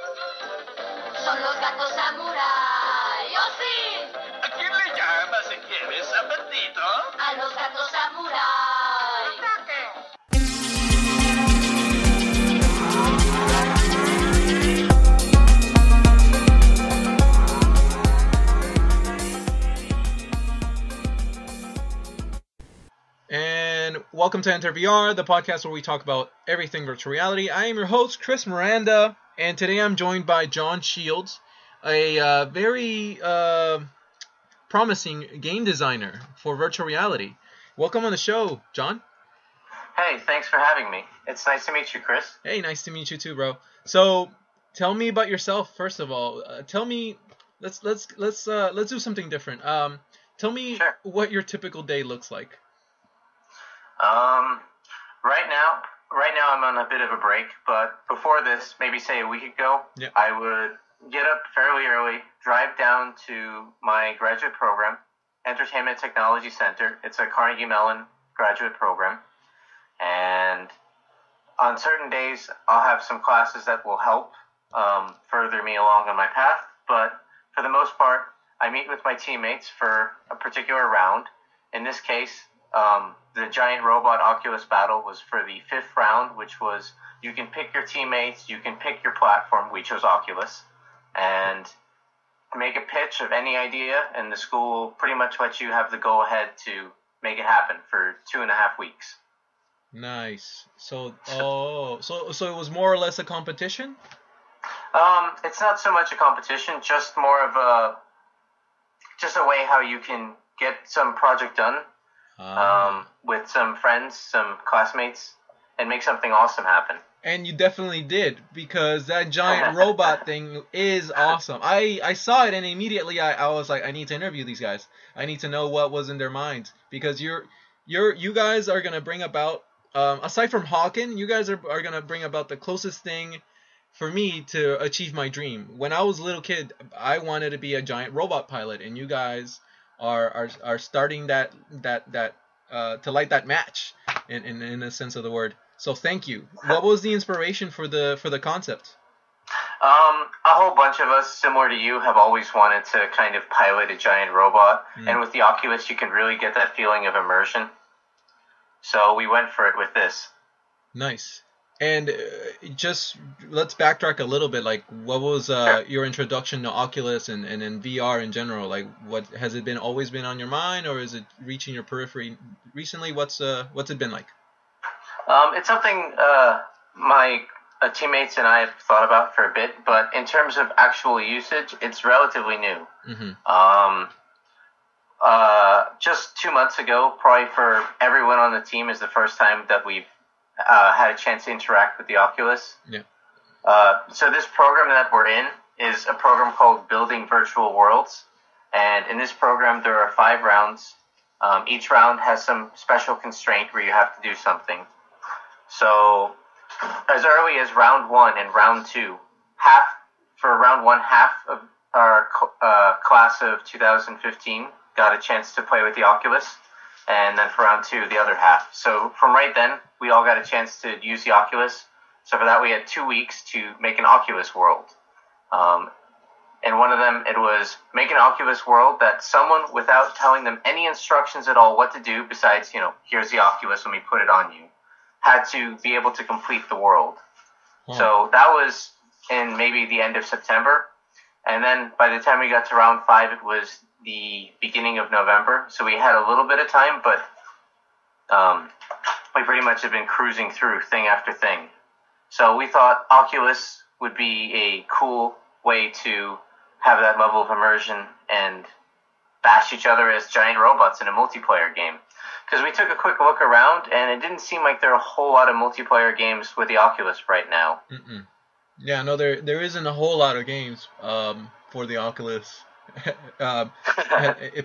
Son los gatos samurai. ¡Oh, sí! ¿A quién le llama si quieres, apetito? A los gatos samurai. And welcome to Enter VR, the podcast where we talk about everything virtual reality. I am your host, Chris Miranda, and today I'm joined by John Shields, a very promising game designer for virtual reality. Welcome on the show, John. Hey, thanks for having me. It's nice to meet you, Chris. Hey, nice to meet you too, bro. So, tell me about yourself first of all. Tell me, let's do something different. Tell me Sure. what your typical day looks like. Right now I'm on a bit of a break, but before this, maybe say a week ago, Yeah. I would get up fairly early, drive down to my graduate program, Entertainment Technology Center. It's a Carnegie Mellon graduate program, and on certain days, I'll have some classes that will help further me along on my path, but for the most part, I meet with my teammates for a particular round. In this case, the giant robot Oculus battle was for the 5th round, which was you can pick your teammates, you can pick your platform. We chose Oculus, and make a pitch of any idea, and the school will pretty much let you have the go-ahead to make it happen for 2.5 weeks. Nice. So it was more or less a competition? It's not so much a competition, just more of a way how you can get some project done. With some friends, some classmates, and make something awesome happen. And you definitely did, because that giant robot thing is awesome. I saw it, and immediately I was like, I need to interview these guys. I need to know what was in their minds, because you guys are gonna bring about, aside from Hawken, you guys are gonna bring about the closest thing for me to achieve my dream. When I was a little kid, I wanted to be a giant robot pilot, and you guys are starting that to light that match in the sense of the word. So thank you. What was the inspiration for the concept? A whole bunch of us, similar to you, have always wanted to kind of pilot a giant robot, and with the Oculus, you can really get that feeling of immersion. So we went for it with this. Nice. And just let's backtrack a little bit. Like, what was your introduction to Oculus and VR in general? Like, what has it always been on your mind, or is it reaching your periphery recently? What's it been like? It's something my teammates and I have thought about for a bit, but in terms of actual usage, it's relatively new. Mm-hmm. Just 2 months ago, probably for everyone on the team, is the first time that we've had a chance to interact with the Oculus. Yeah. So this program that we're in is a program called Building Virtual Worlds. And in this program, there are 5 rounds. Each round has some special constraint where you have to do something. So as early as round 1 and round 2, half of our class of 2015 got a chance to play with the Oculus. And then for round 2, the other half. So from right then, we all got a chance to use the Oculus. So for that, we had 2 weeks to make an Oculus world. And one of them, it was make an Oculus world that someone, without telling them any instructions at all what to do, besides, here's the Oculus, let me put it on you, had to be able to complete the world. Wow. So that was in maybe the end of September. And then by the time we got to round 5, it was the beginning of November. So we had a little bit of time, but we pretty much have been cruising through thing after thing. So we thought Oculus would be a cool way to have that level of immersion and bash each other as giant robots in a multiplayer game. Because we took a quick look around, and it didn't seem like there are a whole lot of multiplayer games with the Oculus right now. Mm-mm. Yeah, no, there isn't a whole lot of games for the Oculus.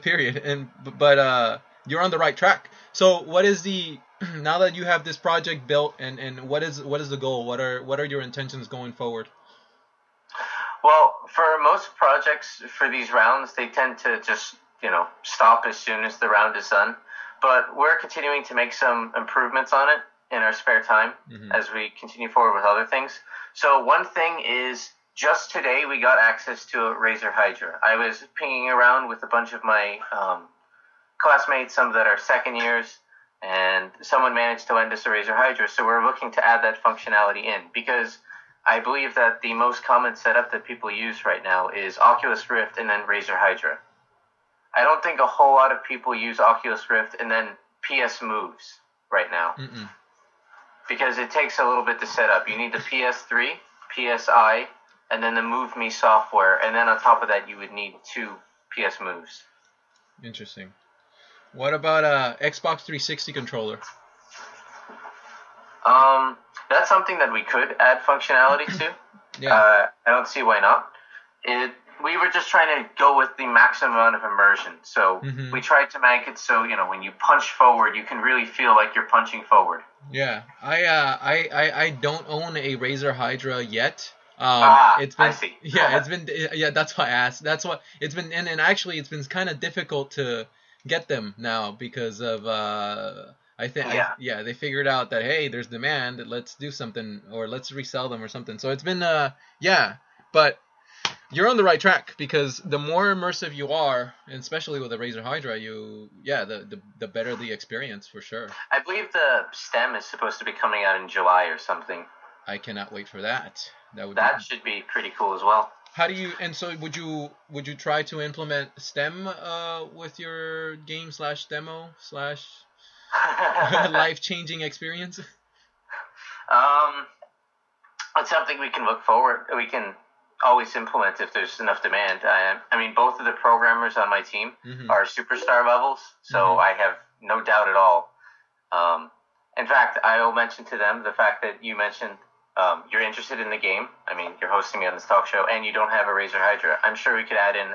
Period. But you're on the right track. So what is now that you have this project built, and what is the goal? What are your intentions going forward? Well, for most projects for these rounds, they tend to just stop as soon as the round is done. But we're continuing to make some improvements on it in our spare time as we continue forward with other things. So one thing is just today we got access to a Razer Hydra. I was pinging around with a bunch of my classmates, some that are second years, and someone managed to lend us a Razer Hydra. So we're looking to add that functionality in, because I believe that the most common setup that people use right now is Oculus Rift and then Razer Hydra. I don't think a whole lot of people use Oculus Rift and then PS Moves right now. Because it takes a little bit to set up. You need the PS3, PSI, and then the MoveMe software, and then on top of that you would need 2 PS Moves. Interesting. What about a Xbox 360 controller? That's something that we could add functionality to. Yeah. I don't see why not. We were just trying to go with the maximum amount of immersion. So we tried to make it so, when you punch forward, you can really feel like you're punching forward. Yeah. I don't own a Razer Hydra yet. It's been, I see. That's why I asked. That's what it's been, and actually it's been kind of difficult to get them now because of I think they figured out that, hey, there's demand, let's do something, or let's resell them or something. So it's been but you're on the right track, because the more immersive you are, and especially with a Razer Hydra, the better the experience for sure. I believe the stem is supposed to be coming out in July or something. I cannot wait for that. That should be pretty cool as well. How do you? And so would you try to implement STEM with your game / demo / life-changing experience? It's something we can look forward. We can always implement if there's enough demand. I mean, both of the programmers on my team are superstar levels, so I have no doubt at all. In fact, I will mention to them the fact that you mentioned you're interested in the game. I mean, you're hosting me on this talk show, and you don't have a Razer Hydra. I'm sure we could add in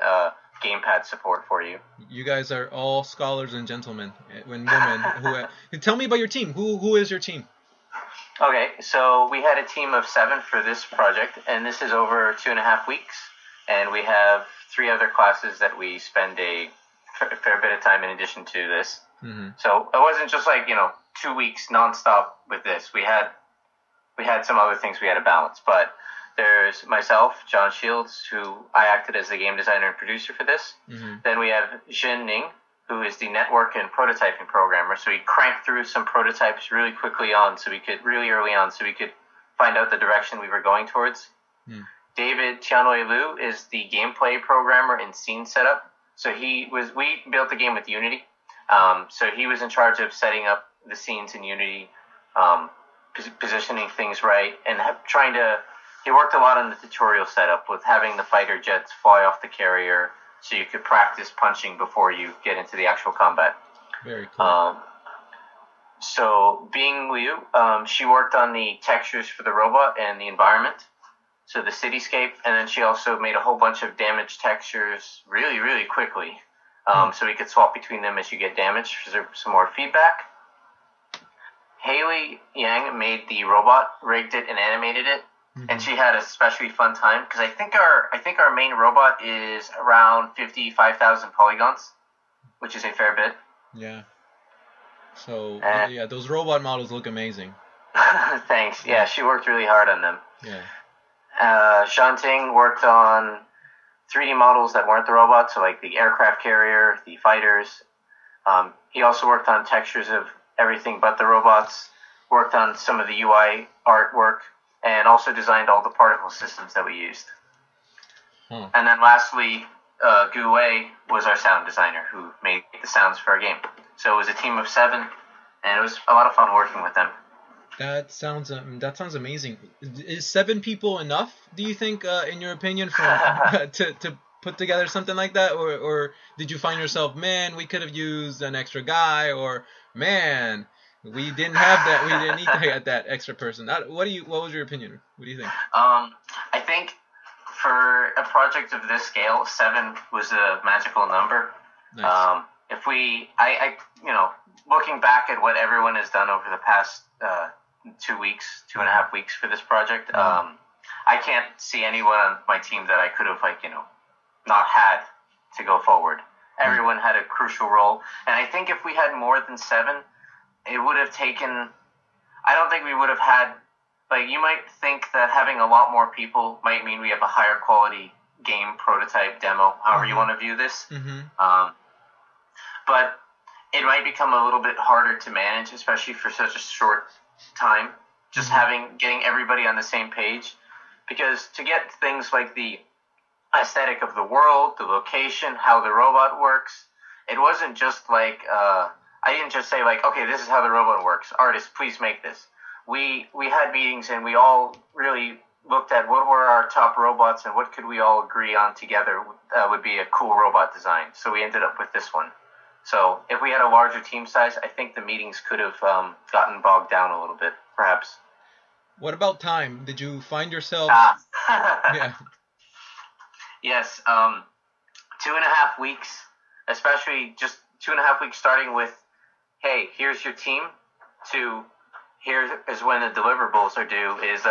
gamepad support for you. You guys are all scholars and gentlemen, and women. Tell me about your team. Who is your team? Okay, so we had a team of 7 for this project, and this is over 2.5 weeks. And we have 3 other classes that we spend a fair bit of time in addition to this. So it wasn't just like 2 weeks nonstop with this. We had some other things we had to balance, but there's myself, John Shields, who I acted as the game designer and producer for this. Then we have Jin Ning, who is the network and prototyping programmer. So he cranked through some prototypes really early on, so we could find out the direction we were going towards. David Tianoi Liu is the gameplay programmer and scene setup. So we built the game with Unity. So he was in charge of setting up the scenes in Unity, positioning things right, and he worked a lot on the tutorial setup with having the fighter jets fly off the carrier so you could practice punching before you get into the actual combat. Very cool. So Bing Liu, she worked on the textures for the robot and the environment, so the cityscape, and then she also made a whole bunch of damage textures really, really quickly, so we could swap between them as you get damage for some more feedback. Haley Yang made the robot, rigged it, and animated it, and she had a especially fun time because I think our main robot is around 55,000 polygons, which is a fair bit. Yeah. So those robot models look amazing. Thanks. Yeah, she worked really hard on them. Yeah. Shanting worked on 3D models that weren't the robots, so like the aircraft carrier, the fighters. He also worked on textures of everything but the robots, worked on some of the UI artwork, and also designed all the particle systems that we used. And then lastly, Gu Wei was our sound designer who made the sounds for our game. So it was a team of 7, and it was a lot of fun working with them. That sounds amazing. Is 7 people enough, do you think, in your opinion, to put together something like that? Or did you find yourself, man, we could have used an extra guy, or man, we didn't have that, we didn't need to get that extra person? What was your opinion? What do you think? I think for a project of this scale, 7 was a magical number. Nice. Looking back at what everyone has done over the past 2.5 weeks for this project, I can't see anyone on my team that I could have not had to go forward. Everyone had a crucial role, and I think if we had more than 7, it would have taken. I don't think we would have had like you might think that having a lot more people might mean we have a higher quality game prototype demo, however you want to view this. But it might become a little bit harder to manage, especially for such a short time. Just getting everybody on the same page, because to get things like the aesthetic of the world, the location, how the robot works, it wasn't just like I didn't just say like, okay, this is how the robot works. Artists, please make this. We had meetings and we all really looked at what were our top robots and what could we all agree on together would be a cool robot design. So we ended up with this one. So if we had a larger team size, I think the meetings could have gotten bogged down a little bit, perhaps. What about time? Did you find yourself? Yeah. Yes, 2.5 weeks, especially just 2.5 weeks starting with, hey, here's your team, to here is when the deliverables are due, is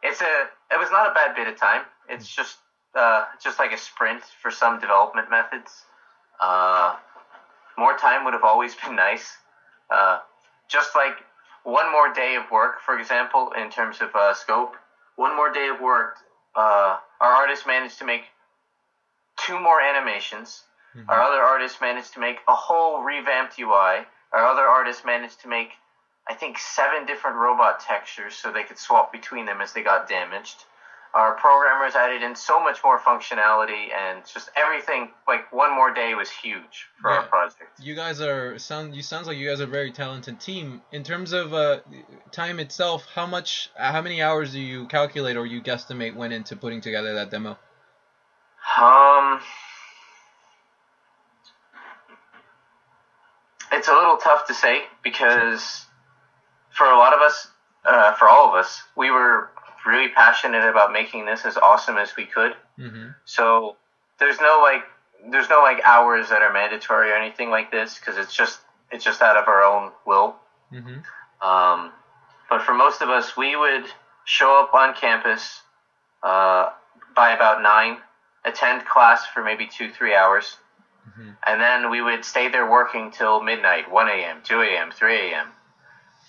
it was not a bad bit of time. It's just like a sprint for some development methods. More time would have always been nice. Just like one more day of work, for example, in terms of scope, one more day of work, our artists managed to make 2 more animations. Our other artists managed to make a whole revamped UI. Our other artists managed to make, I think, 7 different robot textures so they could swap between them as they got damaged. Our programmers added in so much more functionality, and just everything, like one more day was huge for our project. You guys sounds like you guys are a very talented team. In terms of time itself, how many hours do you calculate or you guesstimate went into putting together that demo? It's a little tough to say because for a lot of us, for all of us, we were really passionate about making this as awesome as we could. So there's no hours that are mandatory or anything like this, because it's just out of our own will. But for most of us, we would show up on campus by about 9, attend class for maybe 2-3 hours, and then we would stay there working till midnight, 1 a.m., 2 a.m., 3 a.m.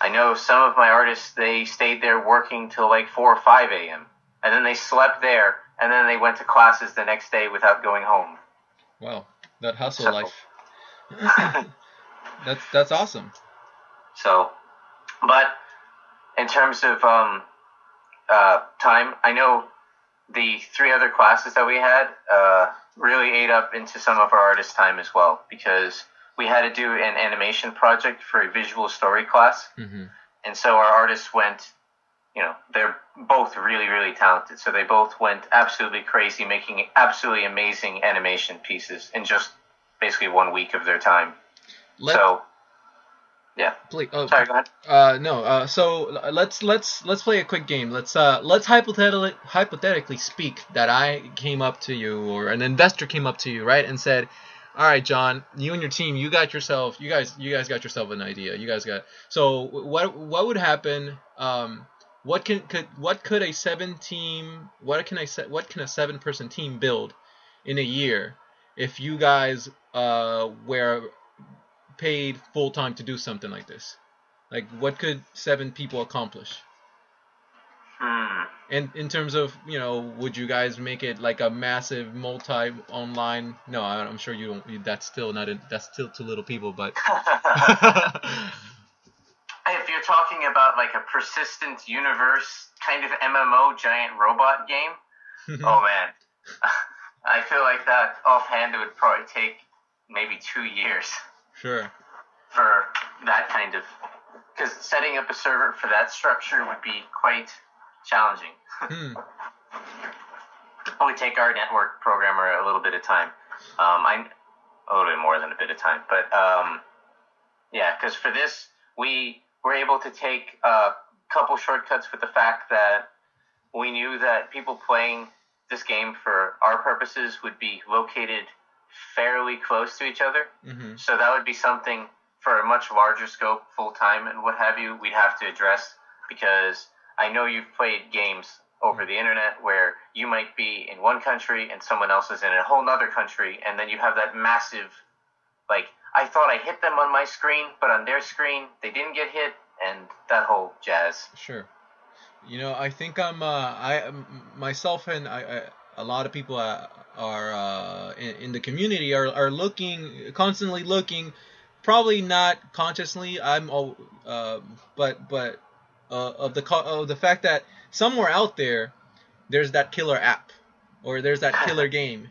I know some of my artists, they stayed there working till like 4 or 5 a.m. and then they slept there, and then they went to classes the next day without going home. Wow, that hustle life. That's awesome. So, but in terms of time, I know the 3 other classes that we had really ate up into some of our artists' time as well, because we had to do an animation project for a visual story class. And so our artists went, they're both really, really talented. So they both went absolutely crazy, making absolutely amazing animation pieces in just basically 1 week of their time. Yeah. Please, sorry, go ahead. No. So let's play a quick game. Let's hypothetically speak that I came up to you, or an investor came up to you, right, and said, all right, John, you and your team, you guys got yourself an idea. So what would happen? What can a 7-person team build in a year if you guys were paid full time to do something like this? Like, what could 7 people accomplish? And in terms of, would you guys make it like a massive multi-online? No, I'm sure you don't. That's still too little people. But if you're talking about like a persistent universe kind of MMO giant robot game, oh man, I feel like that offhand it would probably take maybe 2 years. Sure. For that kind of, because setting up a server for that structure would be quite challenging. It would take our network programmer a little bit of time. A little bit more than a bit of time, but yeah, because for this we were able to take a couple shortcuts with the fact that we knew that people playing this game for our purposes would be located fairly close to each other. So that would be something for a much larger scope, full time and what have you, we'd have to address, because I know you've played games over the internet where you might be in one country and someone else is in a whole nother country, and then you have that massive, like, I thought I hit them on my screen, but on their screen they didn't get hit, and that whole jazz. Sure. You know, I think myself and a lot of people are in the community are looking, constantly looking, probably not consciously. But of the fact that somewhere out there, there's that killer app, or there's that killer game.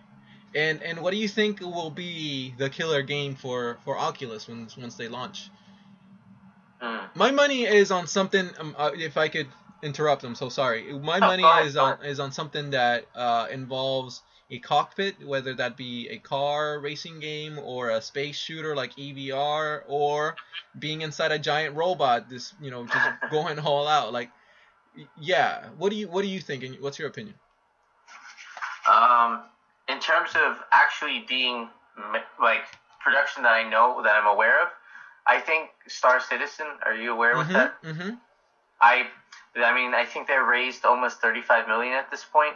And what do you think will be the killer game for Oculus once they launch? My money is on something. If I could interrupt, I'm so sorry. My money is on something that involves a cockpit, whether that be a car racing game or a space shooter like EVR, or being inside a giant robot. Just going all out. Like, yeah. What do you think? And what's your opinion? In terms of actually being like production that I know, that I'm aware of, I think Star Citizen. Are you aware with that? Mm-hmm. I mean, I think they raised almost 35 million at this point.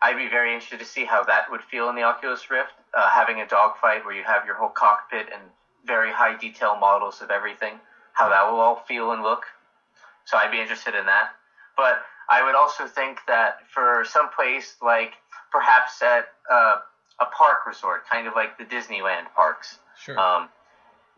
I'd be very interested to see how that would feel in the Oculus Rift, having a dogfight where you have your whole cockpit and very high detail models of everything, how that will all feel and look. So I'd be interested in that. But I would also think that for some place like perhaps at a park resort, kind of like the Disneyland parks, Sure.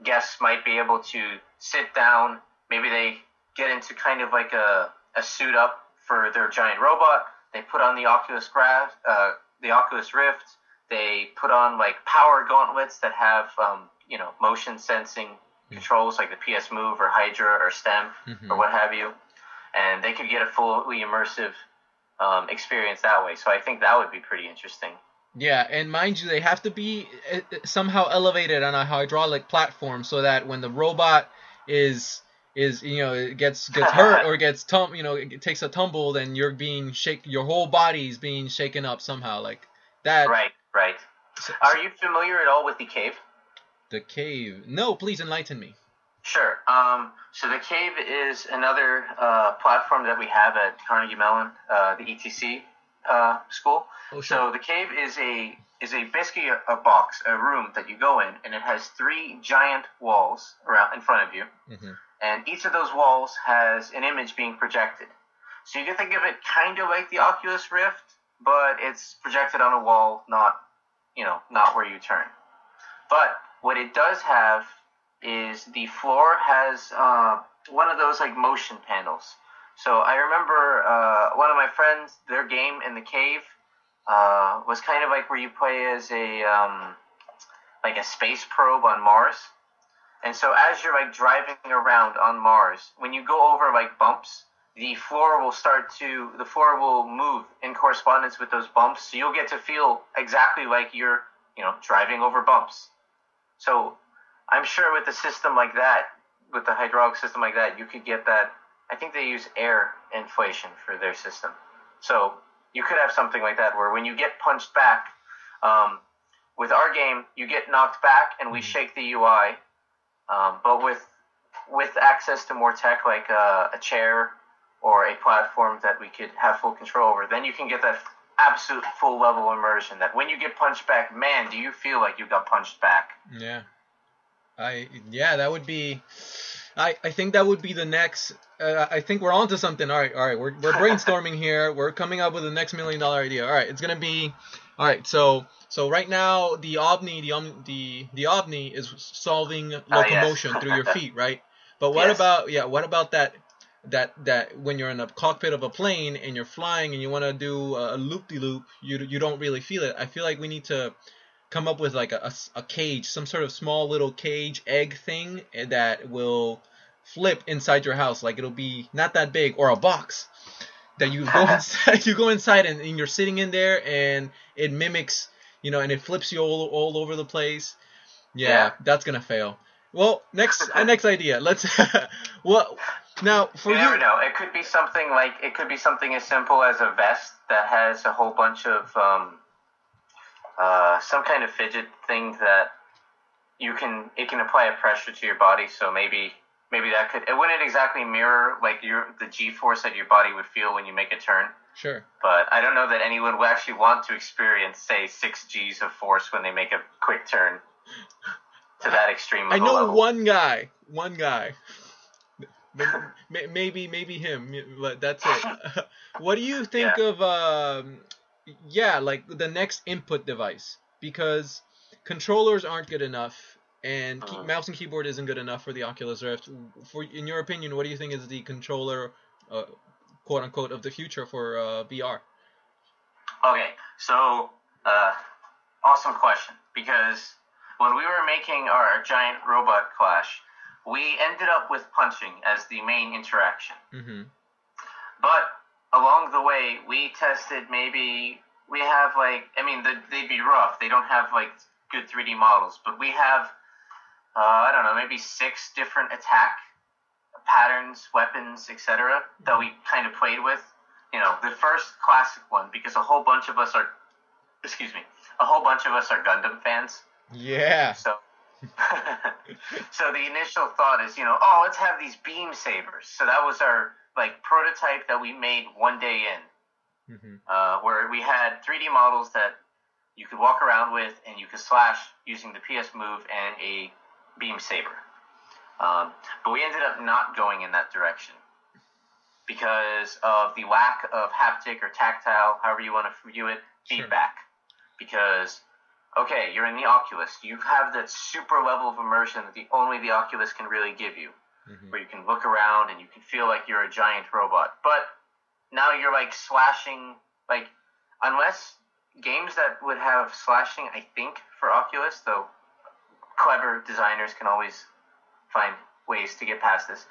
Guests might be able to sit down. Maybe they get into kind of like a suit up for their giant robot. They put on the Oculus Rift. They put on like power gauntlets that have motion sensing controls like the PS Move or Hydra or STEM or what have you, and they could get a fully immersive experience that way. So I think that would be pretty interesting. Yeah, and mind you, they have to be somehow elevated on a hydraulic platform so that when the robot is gets hurt or gets it takes a tumble, then you're being your whole body's being shaken up somehow like that. Right. Are you familiar at all with the Cave? The Cave? No, please enlighten me. Sure. So the Cave is another platform that we have at Carnegie Mellon, the ETC school. Oh, sure. So the Cave is basically a box, a room that you go in, and it has 3 giant walls around in front of you. Mm-hmm. And each of those walls has an image being projected. So you can think of it kind of like the Oculus Rift, but it's projected on a wall, not where you turn. But what it does have is the floor has one of those like motion panels. So I remember one of my friends, their game in the Cave was kind of like where you play as like a space probe on Mars. And so as you're like driving around on Mars, when you go over like bumps, the floor will move in correspondence with those bumps. So you'll get to feel exactly like you're, driving over bumps. So I'm sure with a system like that, with the hydraulic system like that, you could get that. I think they use air inflation for their system. So you could have something like that where when you get punched back, with our game, you get knocked back and we shake the UI. But with access to more tech like a chair or a platform that we could have full control over, then you can get that absolute full level immersion that when you get punched back, man, do you feel like you got punched back. Yeah. That would be... I think that would be the next... I think we're onto something. All right. We're brainstorming here. We're coming up with the next $1 million idea. All right, it's going to be... All right, so right now the Omni is solving locomotion through your feet, right? But what about that when you're in a cockpit of a plane and you're flying and you want to do a loop-de-loop, you don't really feel it. I feel like we need to come up with like a cage, some sort of small little cage egg thing that will flip inside your house. Like it'll be not that big, or a box that you go inside. You go inside and you're sitting in there and it mimics, and it flips you all over the place. Yeah, that's gonna fail. Well, next idea. Let's. Well, now for you. You never know. It could be something as simple as a vest that has a whole bunch of some kind of fidget thing that it can apply a pressure to your body. So maybe it wouldn't exactly mirror like the G-force that your body would feel when you make a turn. Sure. But I don't know that anyone would actually want to experience, say, 6 Gs of force when they make a quick turn to that extreme. I know level. one guy Maybe him. But that's it. What do you think of like the next input device? Because controllers aren't good enough, and mouse and keyboard isn't good enough for the Oculus Rift. In your opinion, what do you think is the controller, quote unquote, of the future for VR? Okay, so awesome question, because when we were making our giant robot clash, we ended up with punching as the main interaction. Mm-hmm. But along the way, we tested maybe we have they'd be rough. They don't have like good 3D models, but we have I don't know, maybe 6 different attack patterns, weapons, etc. that we kind of played with. You know, the first classic one, because a whole bunch of us are Gundam fans. Yeah. So the initial thought is, let's have these beam sabers. So that was our prototype that we made one day in, where we had 3D models that you could walk around with, and you could slash using the PS Move and a beam saber. But we ended up not going in that direction because of the lack of haptic or tactile, however you want to view it, feedback. Because okay, you're in the Oculus. You have that super level of immersion that only the Oculus can really give you, where you can look around and you can feel like you're a giant robot. But now you're slashing, unless games that would have slashing, I think, for Oculus, though clever designers can always find ways to get past this.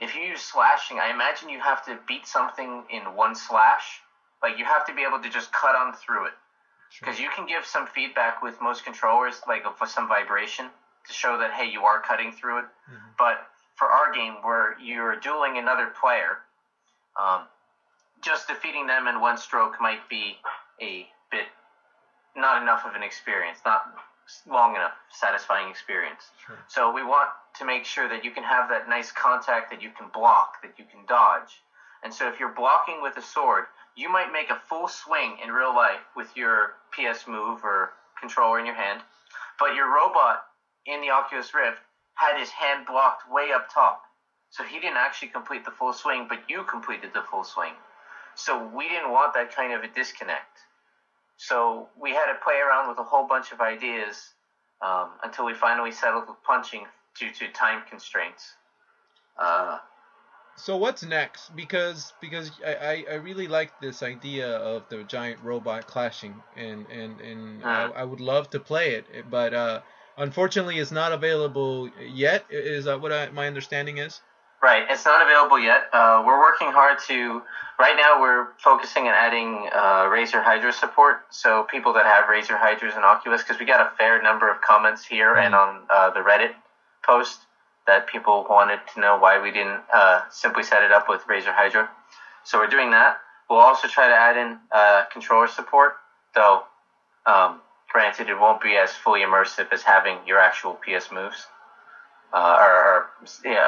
If you use slashing, I imagine you have to beat something in one slash. You have to be able to just cut on through it. Because you can give some feedback with most controllers, for some vibration, to show that, hey, you are cutting through it. But for our game, where you're dueling another player, just defeating them in one stroke might be a bit not enough of an experience, not long enough, satisfying experience. So we want to make sure that you can have that nice contact, that you can block, that you can dodge. And so if you're blocking with a sword, you might make a full swing in real life with your PS Move or controller in your hand, but your robot in the Oculus Rift had his hand blocked way up top. So he didn't actually complete the full swing, but you completed the full swing. So we didn't want that kind of a disconnect. So we had to play around with a whole bunch of ideas until we finally settled with punching due to time constraints. So what's next? Because I really like this idea of the giant robot clashing, and I would love to play it, but unfortunately it's not available yet. Is that what my understanding is? Right, it's not available yet. We're working hard to. Right now, we're focusing on adding Razer Hydra support. So people that have Razer Hydras and Oculus, because we got a fair number of comments here and on the Reddit post that people wanted to know why we didn't simply set it up with Razer Hydra. So we're doing that. We'll also try to add in controller support, though granted it won't be as fully immersive as having your actual PS Moves or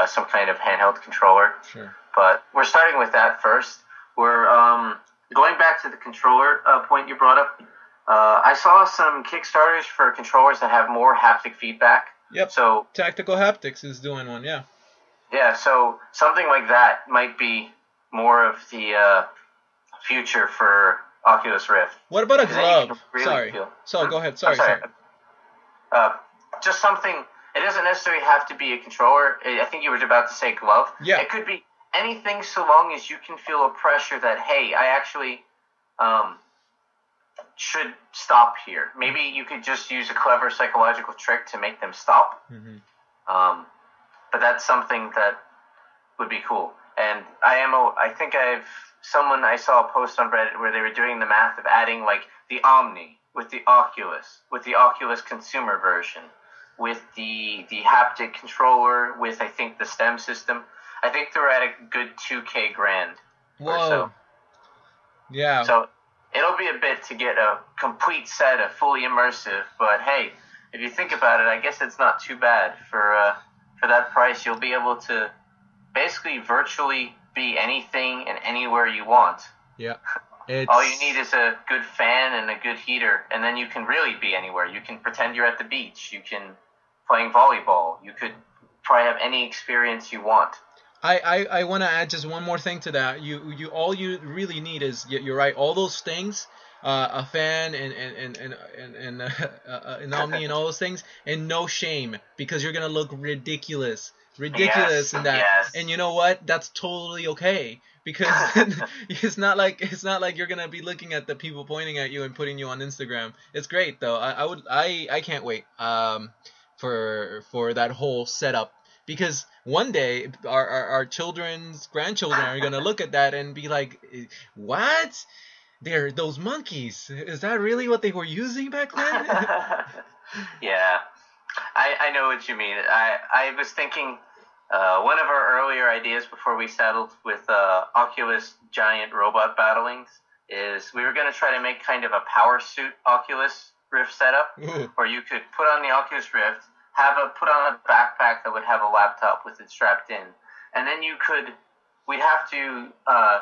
some kind of handheld controller. Sure. But we're starting with that first. We're going back to the controller point you brought up. I saw some Kickstarters for controllers that have more haptic feedback. Yep. So Tactical Haptics is doing one, yeah. Yeah, so something like that might be more of the future for Oculus Rift. What about a glove? Really Sorry. feel. So go ahead. Sorry. Just something. It doesn't necessarily have to be a controller. I think you were about to say glove. Yeah. It could be anything, so long as you can feel a pressure that, hey, I actually should stop here. Maybe you could just use a clever psychological trick to make them stop. But that's something that would be cool. And I saw a post on Reddit where they were doing the math of adding the Omni with the Oculus consumer version, with the haptic controller, with I think the STEM system. I think they're at a good $2,000 Whoa. or so. Yeah. So it'll be a bit to get a complete set of fully immersive, but hey, if you think about it, I guess it's not too bad. For that price, you'll be able to basically virtually be anything and anywhere you want. Yeah. All you need is a good fan and a good heater, and then you can really be anywhere. You can pretend you're at the beach. You can playing volleyball. You could probably have any experience you want. I want to add just one more thing to that. All you really need is, you're right, all those things, a fan and Omni and all those things, and no shame, because you're gonna look ridiculous Yes, in that. yes. And you know what? That's totally okay, because it's not like you're gonna be looking at the people pointing at you and putting you on Instagram. It's great though. I can't wait for that whole setup, because one day our grandchildren are gonna look at that and be like, what? They're those monkeys. Is that really what they were using back then? Yeah, I know what you mean. I was thinking, one of our earlier ideas before we settled with Oculus giant robot battlings is we were going to try to make kind of a power suit Oculus Rift setup, Ooh. where you could put on the Oculus Rift, put on a backpack that would have a laptop with it strapped in, and then we'd have to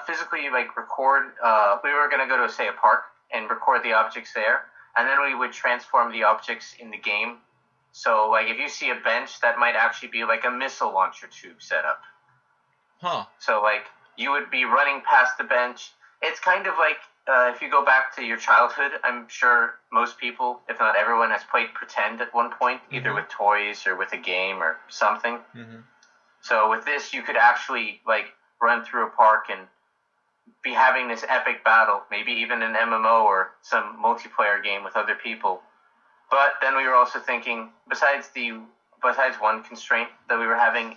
physically like record. We were going to go to, say, a park and record the objects there, and then we would transform the objects in the game. So, like, if you see a bench, that might actually be like a missile launcher tube setup. Huh. So, like, you would be running past the bench. It's kind of like, if you go back to your childhood, I'm sure most people, if not everyone, has played pretend at one point, either with toys or with a game or something. Mm-hmm. So with this, you could actually, like, run through a park and be having this epic battle, maybe even an MMO or some multiplayer game with other people. But then we were also thinking, besides one constraint that we were having,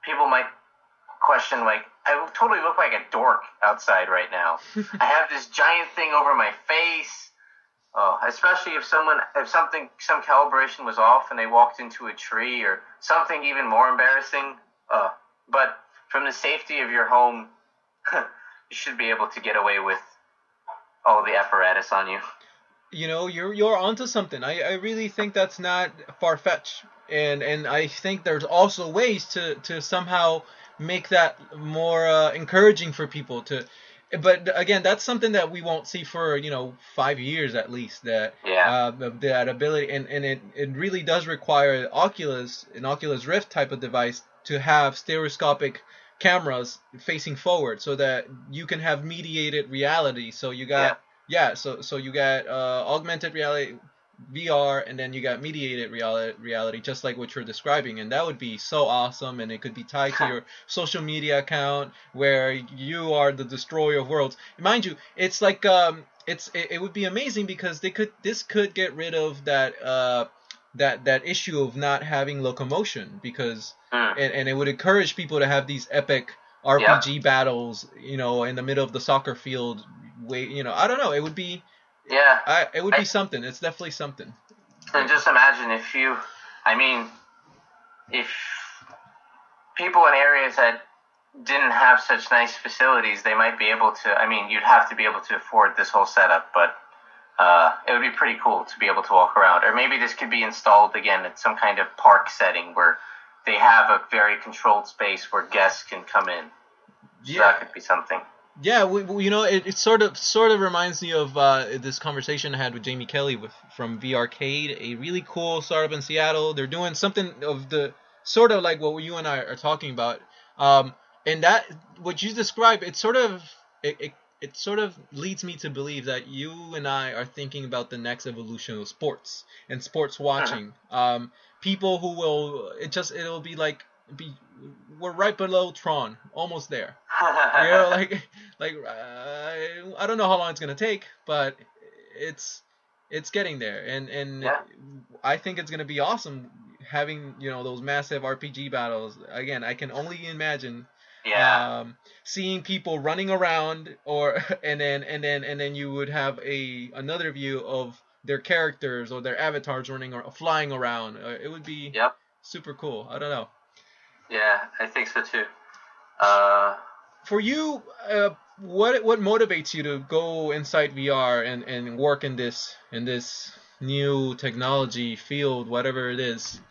people might question, like, I totally look like a dork outside right now. I have this giant thing over my face. Especially if some calibration was off and they walked into a tree, or something even more embarrassing. But from the safety of your home, you should be able to get away with all the apparatus on you. You know, you're onto something. I really think that's not far-fetched, and I think there's also ways to somehow make that more encouraging for people to. But again, that's something that we won't see for 5 years at least. That that ability, and it really does require an Oculus Rift type of device to have stereoscopic cameras facing forward, so that you can have mediated reality. So you got so you got augmented reality, VR, and then you got mediated reality, just like what you're describing, and that would be so awesome. And it could be tied to your social media account, where you are the destroyer of worlds. Mind you, it's like it would be amazing, because this could get rid of that issue of not having locomotion, because and it would encourage people to have these epic RPG battles, in the middle of the soccer field. I don't know. It would be. Yeah, it would be something. It's definitely something. And just imagine if people in areas that didn't have such nice facilities, they might be able to. You'd have to be able to afford this whole setup, but it would be pretty cool to be able to walk around. Or maybe this could be installed again at some kind of park setting where they have a very controlled space where guests can come in. So that could be something. Yeah, it sort of reminds me of this conversation I had with Jamie Kelly from V-Arcade, a really cool startup in Seattle. They're doing something of the sort of like what you and I are talking about, and that what you described, it sort of leads me to believe that you and I are thinking about the next evolution of sports and sports watching. People who it'll be like we're right below Tron, almost there. I don't know how long it's gonna take, but it's getting there, and I think it's gonna be awesome having those massive RPG battles. Again, I can only imagine seeing people running around, and then you would have another view of their characters or their avatars running or flying around. It would be super cool. I don't know. Yeah, I think so too. For you, what motivates you to go inside VR and work in this new technology field, whatever it is?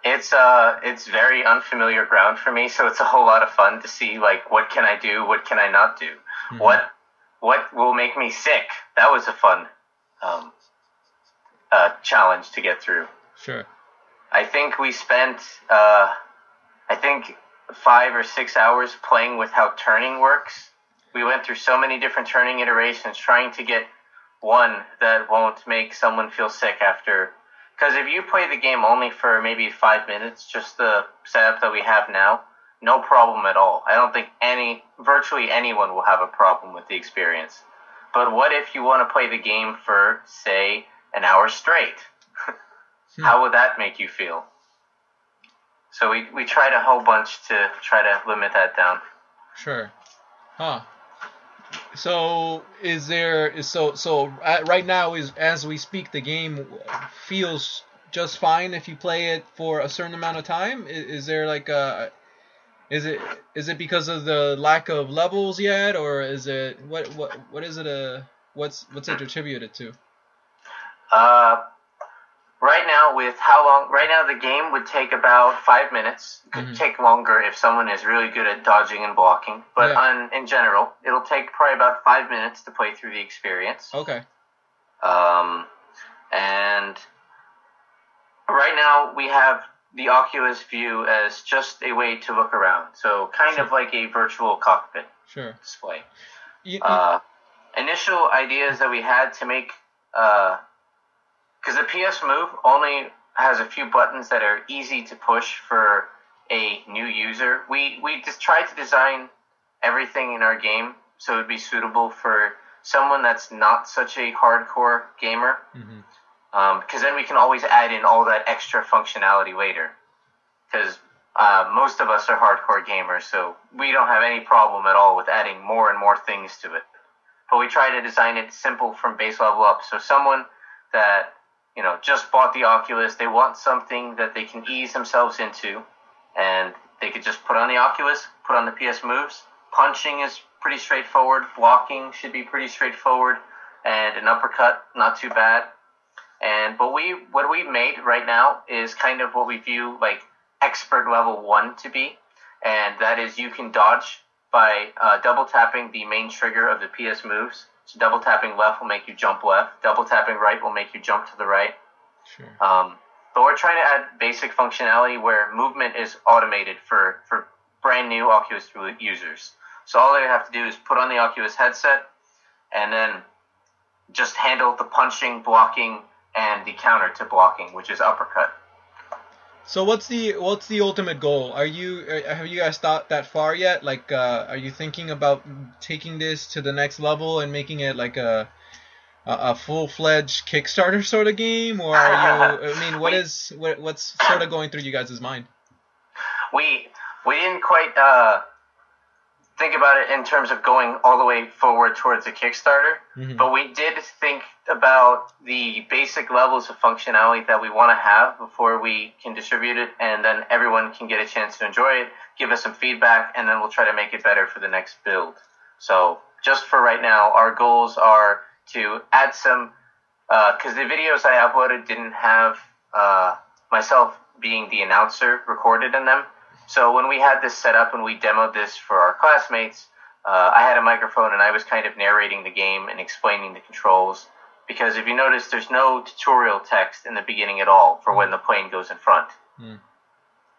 It's very unfamiliar ground for me, so it's a whole lot of fun to see, like, what can I do, what can I not do, what will make me sick. That was a fun challenge to get through. Sure. I think we spent 5 or 6 hours playing with how turning works. We went through so many different turning iterations trying to get one that won't make someone feel sick after. Because if you play the game only for maybe 5 minutes, just the setup that we have now, no problem at all. I don't think virtually anyone will have a problem with the experience. But what if you want to play the game for, say, an hour straight? How would that make you feel? So we tried a whole bunch to try to limit that down. Sure. Huh. So right now, as we speak, the game feels just fine if you play it for a certain amount of time? Is there like a... Is it because of the lack of levels yet, or is it what is it what's it attributed to? Right now the game would take about 5 minutes. It could take longer if someone is really good at dodging and blocking, but in general, it'll take probably about 5 minutes to play through the experience. Okay. And right now we have the Oculus View as just a way to look around. So kind of like a virtual cockpit display. Initial ideas that we had to make, because the PS Move only has a few buttons that are easy to push for a new user. We just tried to design everything in our game so it would be suitable for someone that's not such a hardcore gamer. Because then we can always add in all that extra functionality later. Because most of us are hardcore gamers, so we don't have any problem at all with adding more and more things to it. But we try to design it simple from base level up. So someone that just bought the Oculus, they want something that they can ease themselves into, and they could just put on the Oculus, put on the PS Moves. Punching is pretty straightforward. Blocking should be pretty straightforward, and an uppercut, not too bad. But what we made right now is kind of what we view like expert level 1 to be, and that is you can dodge by double tapping the main trigger of the PS Moves. So double tapping left will make you jump left. Double tapping right will make you jump to the right. Sure. But we're trying to add basic functionality where movement is automated for brand new Oculus users. So all they have to do is put on the Oculus headset and then just handle the punching, blocking, and the counter to blocking, which is uppercut. So what's the ultimate goal? Have you guys thought that far yet? Like, are you thinking about taking this to the next level and making it like a full-fledged Kickstarter sort of game, or are you? I mean, what's sort of going through you guys' mind? We didn't quite think about it in terms of going all the way forward towards a Kickstarter, but we did think about the basic levels of functionality that we want to have before we can distribute it, and then everyone can get a chance to enjoy it, give us some feedback, and then we'll try to make it better for the next build. So just for right now, our goals are to add some, because the videos I uploaded didn't have myself being the announcer recorded in them. So when we had this set up and we demoed this for our classmates, I had a microphone and I was kind of narrating the game and explaining the controls. Because if you notice, there's no tutorial text in the beginning at all for when the plane goes in front.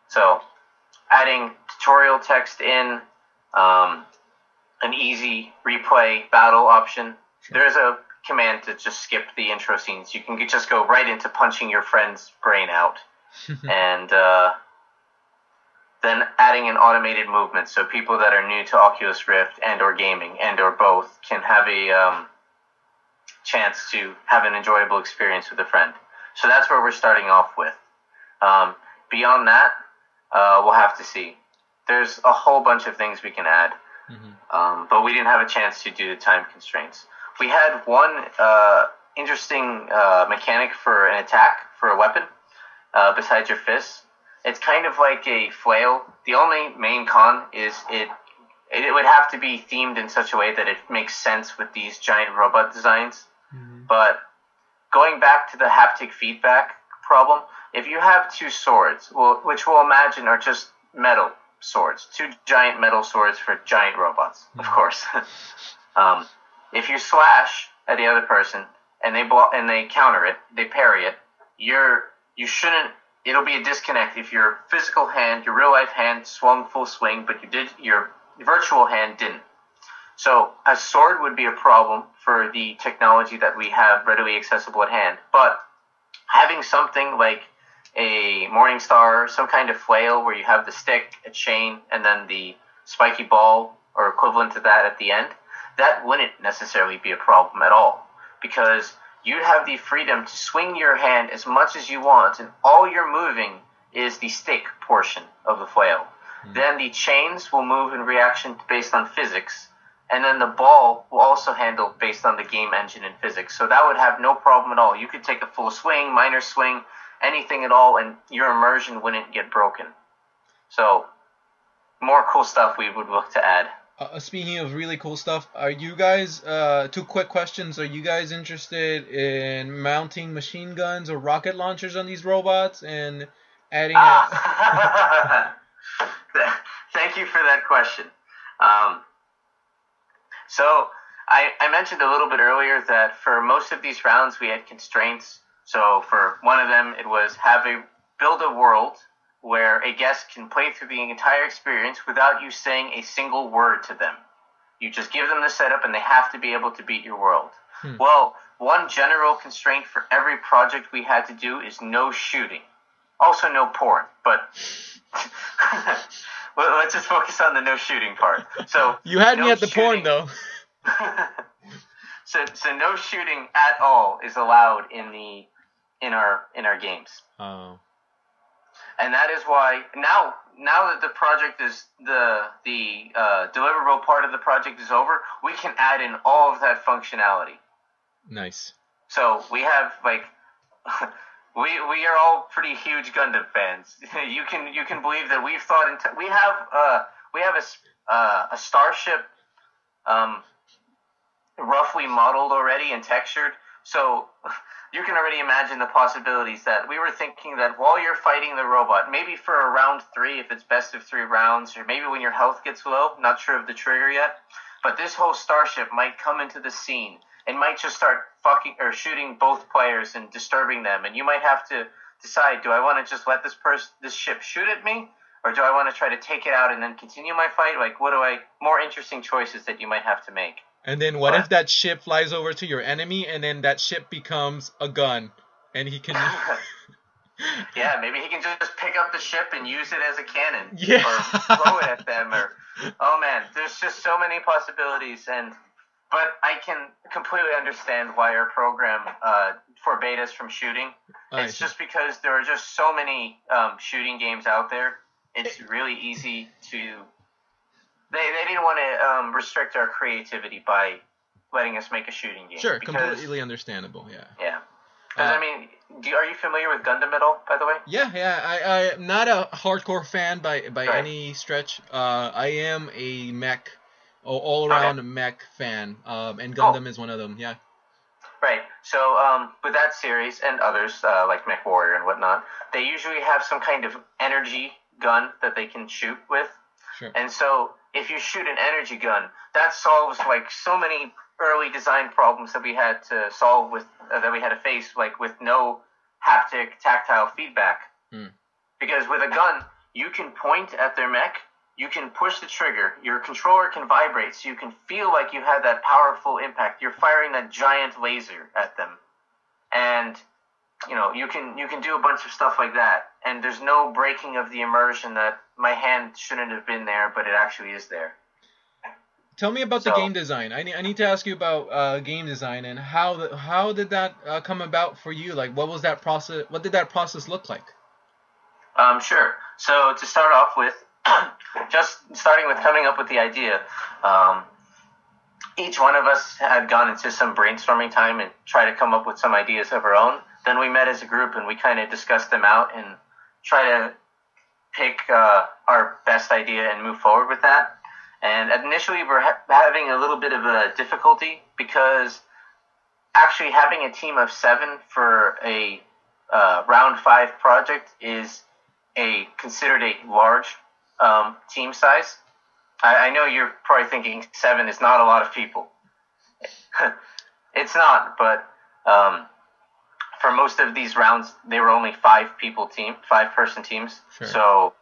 So adding tutorial text in, an easy replay battle option. There's a command to just skip the intro scenes. You can just go right into punching your friend's brain out. And then adding an automated movement so people that are new to Oculus Rift and or gaming and or both can have a chance to have an enjoyable experience with a friend. So that's where we're starting off with. Beyond that, we'll have to see. There's a whole bunch of things we can add, but we didn't have a chance to due to time constraints. We had one interesting mechanic for an attack, for a weapon, besides your fists. It's kind of like a flail. The only main con is it would have to be themed in such a way that it makes sense with these giant robot designs. But going back to the haptic feedback problem, if you have two swords, which we'll imagine are just metal swords, two giant metal swords for giant robots, of course. If you slash at the other person and they counter it, they parry it, you shouldn't it'll be a disconnect if your physical hand, your real life hand, swung full swing, but your virtual hand didn't. So a sword would be a problem for the technology that we have readily accessible at hand. But having something like a Morningstar, some kind of flail where you have the stick, a chain, and then the spiky ball or equivalent to that at the end, that wouldn't necessarily be a problem at all, because you'd have the freedom to swing your hand as much as you want, and all you're moving is the stick portion of the flail. Then the chains will move in reaction based on physics, and then the ball will also handle based on the game engine and physics. So that would have no problem at all. You could take a full swing, minor swing, anything at all, and your immersion wouldn't get broken. So more cool stuff we would look to add. Speaking of really cool stuff, are you guys, 2 quick questions, are you guys interested in mounting machine guns or rocket launchers on these robots and adding Thank you for that question. So I mentioned a little bit earlier that for most of these rounds we had constraints. So for one of them, it was build a world where a guest can play through the entire experience without you saying a single word to them. You just give them the setup and they have to be able to beat your world. Well, one general constraint for every project we had to do is no shooting. Also no porn, but well, let's just focus on the no shooting part. So You had me no at the porn, shooting. though. So no shooting at all is allowed in our games. Oh. And that is why now that the project is the deliverable part of the project is over, we can add in all of that functionality. Nice. So we have we are all pretty huge Gundam fans. You can believe that we've thought we have a starship roughly modeled already and textured. So you can already imagine the possibilities that we were thinking that while you're fighting the robot, maybe for a round 3, if it's best of 3 rounds, or maybe when your health gets low, not sure of the trigger yet, but this whole starship might come into the scene and might just start shooting both players and disturbing them, and you might have to decide, do I want to just let this ship shoot at me, or do I want to try to take it out and then continue my fight? More interesting choices that you might have to make. And then what if that ship flies over to your enemy and then that ship becomes a gun and he can... Yeah, maybe he can just pick up the ship and use it as a cannon. Yeah. Or throw it at them. Oh man, there's just so many possibilities. But I can completely understand why our program forbade us from shooting. It's just because there are just so many shooting games out there. It's really easy to... They didn't want to restrict our creativity by letting us make a shooting game. Sure, completely understandable, yeah. Yeah. Because, are you familiar with Gundam at all, by the way? Yeah, I'm not a hardcore fan by Right. any stretch. I am a mech, all-around mech fan, and Gundam is one of them, yeah. Right. So with that series and others, like Mech Warrior and whatnot, they usually have some kind of energy gun that they can shoot with. Sure. And so if you shoot an energy gun, that solves so many early design problems that we had to solve that we had to face with no haptic tactile feedback. Because with a gun, you can point at their mech, you can push the trigger, your controller can vibrate, so you can feel like you had that powerful impact. You're firing that giant laser at them, and you can do a bunch of stuff like that, and there's no breaking of the immersion that my hand shouldn't have been there, but it actually is there. Tell me about the game design. I need to ask you about game design and how did that come about for you? Like, what was that process? What did that process look like? Sure. So to start off with, just starting with coming up with the idea, each one of us had gone into some brainstorming time and tried to come up with some ideas of our own. Then we met as a group and we kind of discussed them out and try to pick our best idea and move forward with that. And initially we're having a little bit of a difficulty because actually having a team of 7 for a round 5 project is considered a large team size. I know you're probably thinking 7 is not a lot of people. It's not, but for most of these rounds, they were only 5-person teams. Sure. So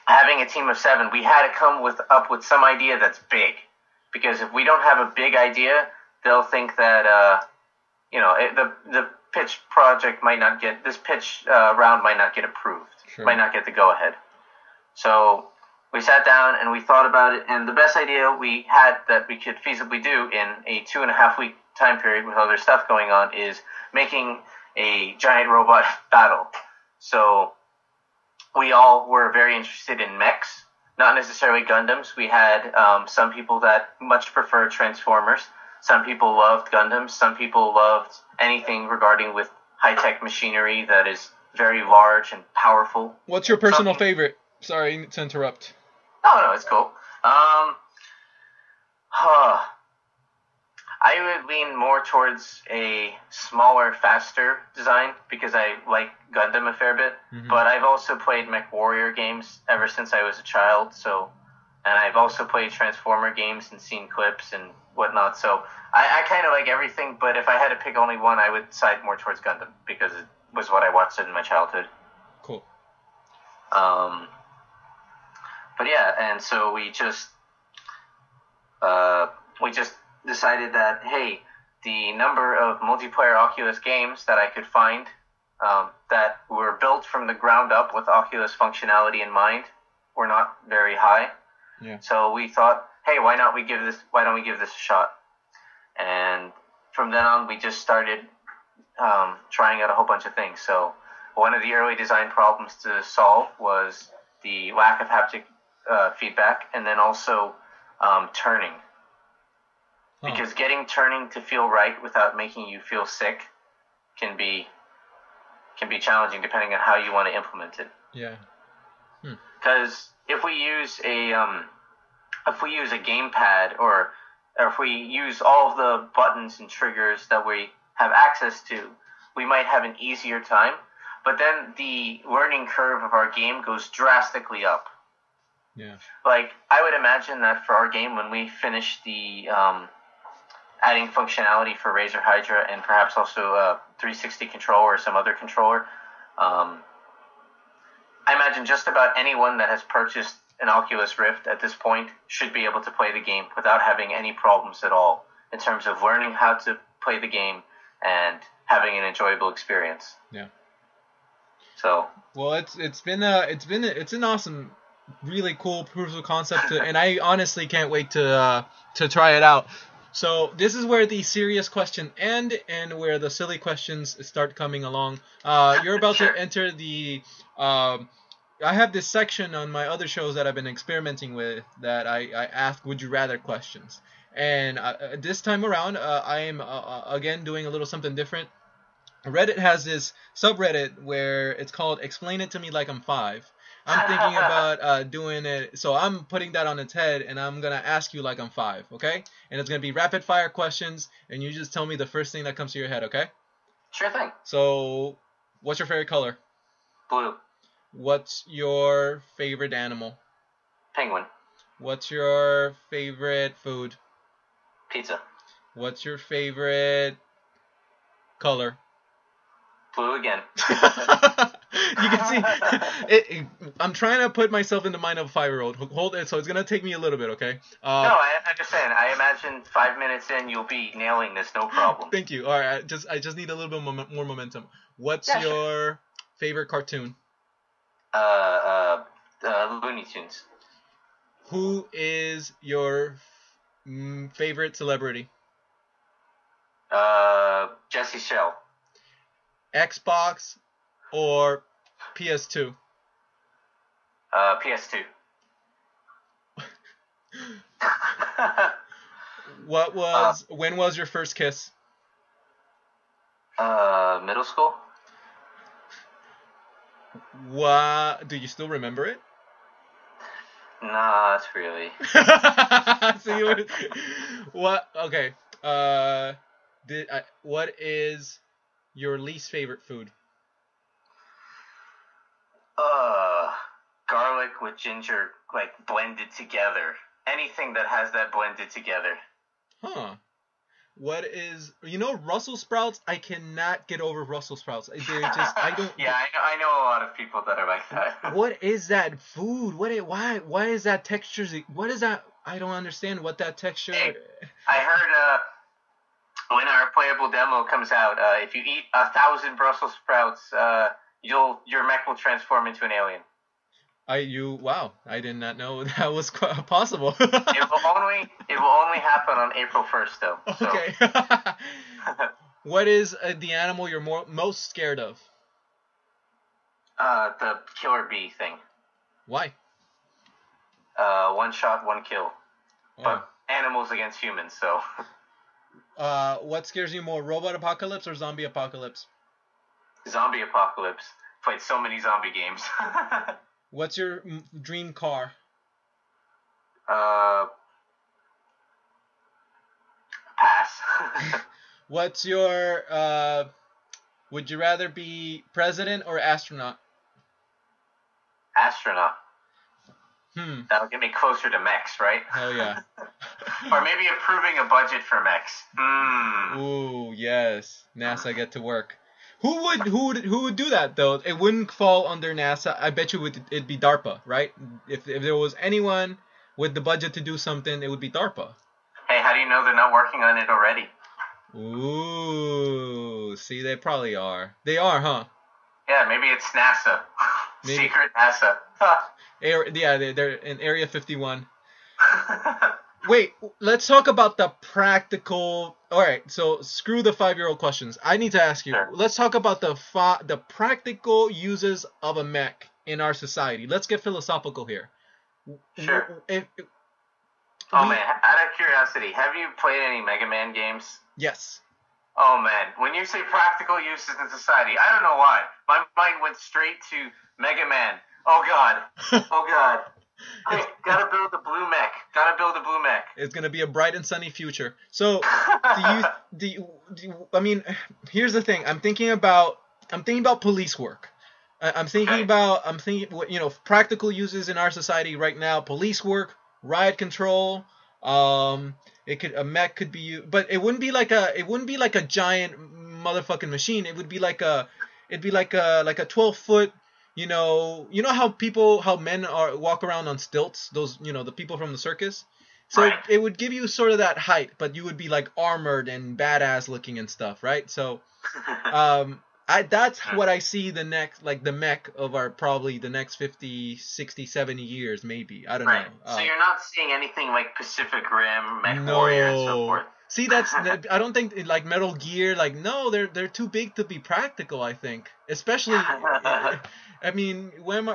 having a team of 7, we had to come up with some idea that's big. Because if we don't have a big idea, they'll think that the pitch project might not get this pitch round might not get approved, Sure. might not get the go ahead. So we sat down and we thought about it, and the best idea we had that we could feasibly do in a 2.5-week time period with other stuff going on is making a giant robot battle. So we all were very interested in mechs, not necessarily Gundams. We had some people that much preferred Transformers. Some people loved Gundams. Some people loved anything regarding with high-tech machinery that is very large and powerful. What's your personal favorite? Sorry to interrupt. No, it's cool. I would lean more towards a smaller, faster design because I like Gundam a fair bit. Mhm. But I've also played MechWarrior games ever since I was a child. And I've also played Transformer games and seen clips and whatnot. So I kind of like everything. But if I had to pick only one, I would side more towards Gundam because it was what I watched in my childhood. Cool. But yeah, and so we just decided that, hey, the number of multiplayer Oculus games that I could find that were built from the ground up with Oculus functionality in mind were not very high. Yeah. So we thought, hey, why don't we give this a shot? And from then on, we just started trying out a whole bunch of things. So one of the early design problems to solve was the lack of haptic feedback, and then also turning. Because getting turning to feel right without making you feel sick can be challenging depending on how you want to implement it. Yeah. Because if we use a gamepad or if we use all of the buttons and triggers that we have access to, we might have an easier time. But then the learning curve of our game goes drastically up. Yeah. Like, I would imagine that for our game, when we finish the adding functionality for Razer Hydra and perhaps also a 360 controller or some other controller, I imagine just about anyone that has purchased an Oculus Rift at this point should be able to play the game without having any problems at all in terms of learning how to play the game and having an enjoyable experience. Yeah. So. Well, it's an awesome, really cool proof of concept, and I honestly can't wait to try it out. So this is where the serious question end and where the silly questions start coming along. You're about to enter the. I have this section on my other shows that I've been experimenting with that I ask would you rather questions, and this time around I am again doing a little something different. Reddit has this subreddit where it's called "Explain It to Me Like I'm 5." I'm thinking about doing it, so I'm putting that on its head, and I'm gonna ask you like I'm 5, okay? And it's gonna be rapid fire questions, and you just tell me the first thing that comes to your head, okay? Sure thing. So, what's your favorite color? Blue. What's your favorite animal? Penguin. What's your favorite food? Pizza. What's your favorite color? Blue again. You can see, I'm trying to put myself in the mind of a 5-year-old. Hold it, so it's gonna take me a little bit, okay? No, I understand. I imagine 5 minutes in, you'll be nailing this, no problem. Thank you. All right, I just need a little bit more momentum. What's your favorite cartoon? Looney Tunes. Who is your favorite celebrity? Jesse Shell. Xbox or PS2? PS2. When was your first kiss? Middle school. What? Do you still remember it? Nah, that's really. See what? Okay. What is your least favorite food? Garlic with ginger, like, blended together. Anything that has that blended together. Huh. What is Brussels sprouts? I cannot get over Brussels sprouts. They're just I don't. Yeah, I know a lot of people that are like that. What is that food? Why is that texture? What is that? I don't understand what that texture. Hey, I heard when our playable demo comes out, if you eat 1,000 Brussels sprouts, your mech will transform into an alien. Wow! I did not know that was possible. It will only happen on April 1st, though. So. Okay. What is the animal you're most scared of? The killer bee thing. Why? One shot, one kill. Oh. But animals against humans, so. What scares you more, robot apocalypse or zombie apocalypse? Zombie apocalypse. Played so many zombie games. What's your dream car? Pass. What's your would you rather be president or astronaut? Astronaut. That'll get me closer to mechs, right? Hell yeah. Or maybe approving a budget for mechs. Ooh, yes. NASA get to work. Who would do that though? It wouldn't fall under NASA. I bet you it'd be DARPA, right? If there was anyone with the budget to do something, it would be DARPA. Hey, how do you know they're not working on it already? Ooh, see, they probably are. They are, huh? Yeah, maybe it's NASA. Maybe. Secret NASA. They're in Area 51. Wait, let's talk about the practical. All right, so screw the 5-year-old questions. I need to ask you. Sure. Let's talk about the practical uses of a mech in our society. Let's get philosophical here. Sure. Man, out of curiosity, have you played any Mega Man games? Yes. Oh man, when you say practical uses in society, I don't know why. My mind went straight to Mega Man. Oh god. Oh god. Quick, gotta build a blue mech. It's gonna be a bright and sunny future. So, do you? I mean, here's the thing. I'm thinking about police work. I'm thinking practical uses in our society right now. Police work, riot control. A mech could be used, but it wouldn't be like a giant motherfucking machine. It'd be like a 12-foot. You know how men walk around on stilts, those, the people from the circus. So right. it would give you sort of that height, but you would be like armored and badass looking and stuff, right? So that's what I see the mech of probably the next 50, 60, 70 years, maybe. I don't know. So you're not seeing anything like Pacific Rim, Mech Warrior, and so forth. See, I don't think like Metal Gear, no, they're too big to be practical, I think. Especially I mean, where am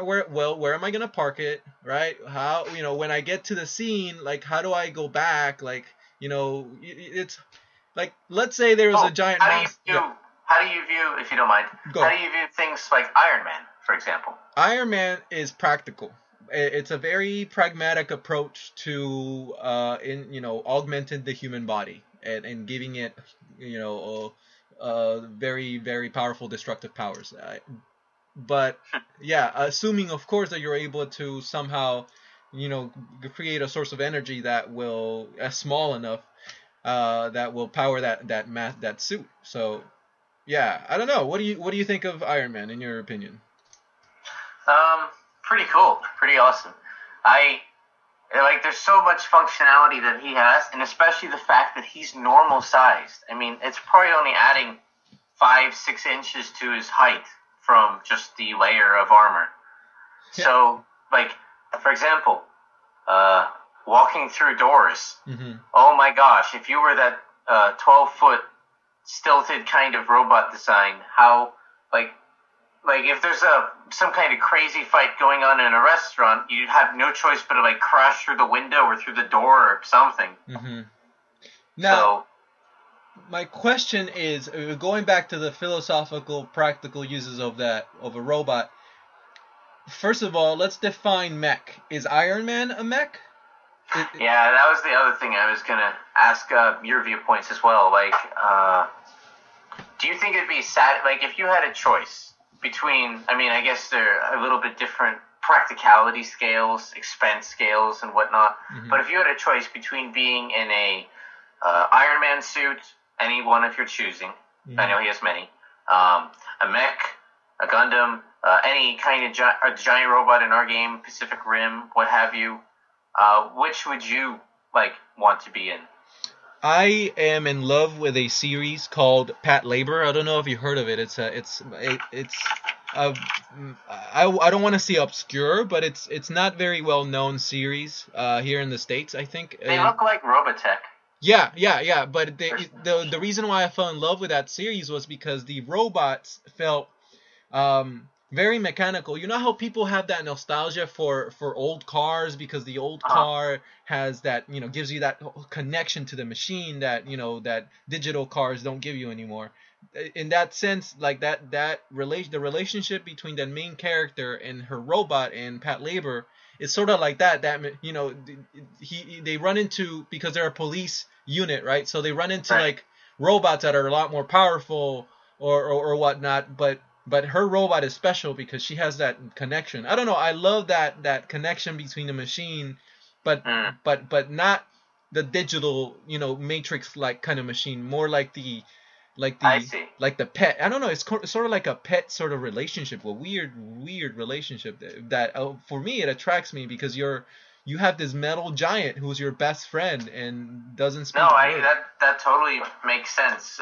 I gonna park it, right? How, when I get to the scene, how do I go back? It's like, let's say there was a giant monster. How do you view, if you don't mind, how do you view things like Iron Man, for example? Iron Man is practical. It's a very pragmatic approach to augmenting the human body and giving it very, very powerful destructive powers. But yeah, assuming of course that you're able to somehow create a source of energy that will small enough that will power that suit. So yeah, I don't know. What do you think of Iron Man in your opinion? Pretty cool, pretty awesome. There's so much functionality that he has, and especially the fact that he's normal sized. I mean, it's probably only adding 5-6 inches to his height from just the layer of armor. Yeah. So, for example, walking through doors. Mm-hmm. Oh my gosh, if you were that 12-foot stilted kind of robot design, how, if there's some kind of crazy fight going on in a restaurant, you'd have no choice but to crash through the window or through the door or something. Mm-hmm. Now, my question is, going back to the philosophical, practical uses of a robot. First of all, let's define mech. Is Iron Man a mech? Yeah, that was the other thing I was gonna ask your viewpoints as well. Do you think it'd be sad? If you had a choice between, I guess they're a little bit different practicality scales, expense scales, and whatnot. Mm-hmm. But if you had a choice between being in a Iron Man suit, any one of your choosing. I know he has many. A mech, a Gundam, any kind of a giant robot in our game, Pacific Rim, what have you. Which would you want to be in? I am in love with a series called Patlabor. I don't know if you heard of it. I don't want to say obscure, but it's not very well known series here in the States, I think. They look like Robotech. Yeah. But the reason why I fell in love with that series was because the robots felt very mechanical. You know how people have that nostalgia for old cars because the old car has that, gives you that connection to the machine that, that digital cars don't give you anymore. In that sense, the relationship between the main character and her robot in Patlabor is sort of like that. That they run into, because they're a police unit, right? So they run into robots that are a lot more powerful or whatnot, but her robot is special because she has that connection. I don't know. I love that connection between the machine, but not the digital, Matrix like kind of machine. More like the pet. I don't know. It's sort of like a pet sort of relationship, a weird relationship that for me it attracts me because you have this metal giant who's your best friend and doesn't speak. No, that totally makes sense.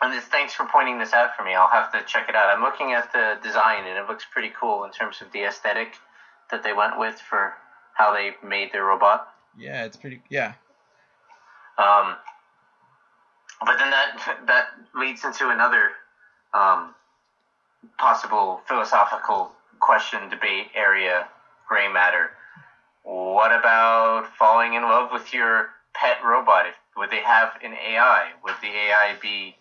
And thanks for pointing this out for me. I'll have to check it out. I'm looking at the design, and it looks pretty cool in terms of the aesthetic that they went with for how they made their robot. Yeah, it's pretty. Yeah. But then that leads into another possible philosophical question, debate area, gray matter. What about falling in love with your pet robot? Would they have an AI? Would the AI be...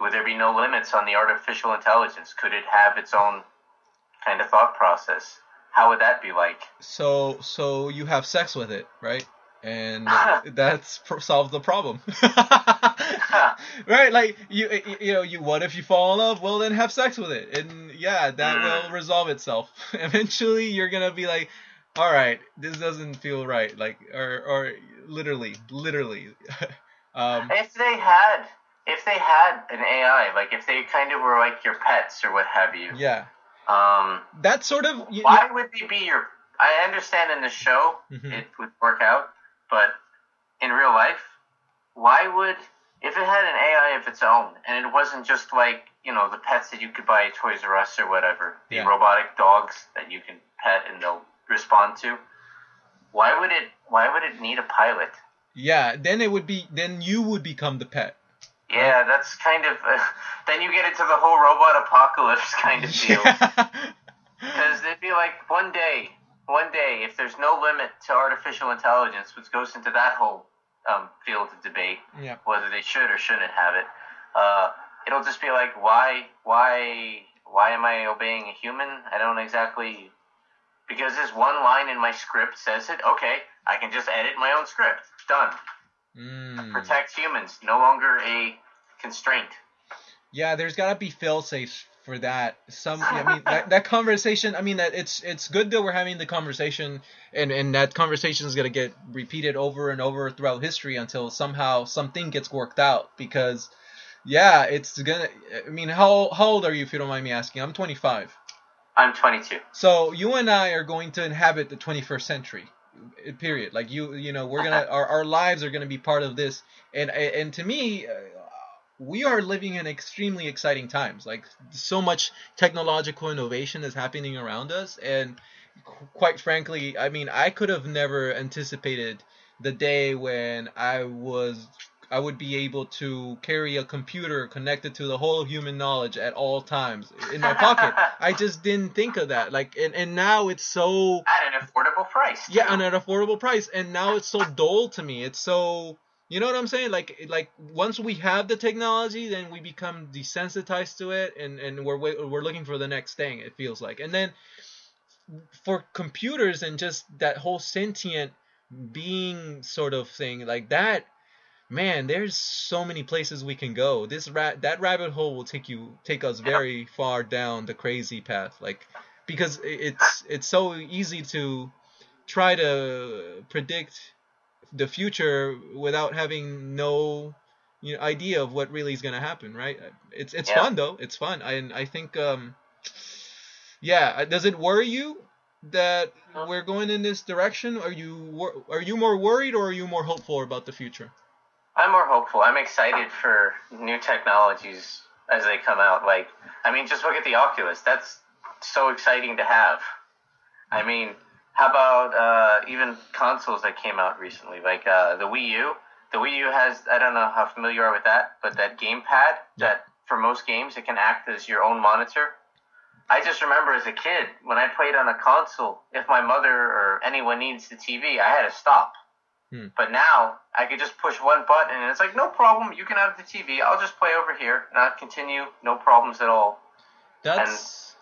would there be no limits on the artificial intelligence? Could it have its own kind of thought process? How would that be like? So you have sex with it, right? And that solves the problem. Right? Like you what if you fall in love? Well, then have sex with it, and that will resolve itself. Eventually, you're gonna be like, all right, this doesn't feel right. Like, or literally. If they had an AI, if they kind of were like your pets or what have you. Yeah. That sort of. Why would they be your? I understand in the show it would work out, but in real life, why would, if it had an AI of its own and it wasn't just the pets that you could buy at Toys R Us or whatever, the robotic dogs that you can pet and they'll respond to, why would it need a pilot? Yeah, then you would become the pet. Yeah, right? That's kind of then you get into the whole robot apocalypse kind of deal. Because they'd be like, one day, if there's no limit to artificial intelligence, which goes into that whole field of debate, whether they should or shouldn't have it, it'll just be like, why am I obeying a human? I don't exactly, because this one line in my script says it. Okay, I can just edit my own script. Done. Protect humans, no longer a constraint. Yeah, there's gotta be fail-safes for that. That conversation. I mean, that it's good that we're having the conversation, and that conversation is gonna get repeated over and over throughout history until somehow something gets worked out. Because, it's gonna. I mean, how old are you, if you don't mind me asking? I'm 25. I'm 22. So you and I are going to inhabit the 21st century. Period. Like we're gonna our lives are gonna be part of this, and to me, we are living in extremely exciting times. Like, so much technological innovation is happening around us, and quite frankly, I mean, I could have never anticipated the day when I would be able to carry a computer connected to the whole of human knowledge at all times in my pocket. I just didn't think of that. And now it's so... At an affordable price. Yeah, at an affordable price. And now it's so dull to me. It's so... You know what I'm saying? Like once we have the technology, then we become desensitized to it, and we're looking for the next thing, it feels like. And then for computers and just that whole sentient being sort of thing, like that, man, there's so many places we can go. That rabbit hole will take us very far down the crazy path, because it's so easy to try to predict the future without having no idea of what really is gonna happen, right? It's Yeah. fun though. It's fun. I think yeah. Does it worry you that we're going in this direction? Are you more worried or are you more hopeful about the future? I'm more hopeful. I'm excited for new technologies as they come out. Like, I mean, just look at the Oculus. That's so exciting to have. I mean, how about even consoles that came out recently, like the Wii U? The Wii U has, I don't know how familiar you are with that, but that gamepad that for most games it can act as your own monitor. I just remember as a kid, when I played on a console, if my mother or anyone needs the TV, I had to stop. But now I could just push one button and it's like, no problem, you can have the TV. I'll just play over here and I'll continue, no problems at all. That's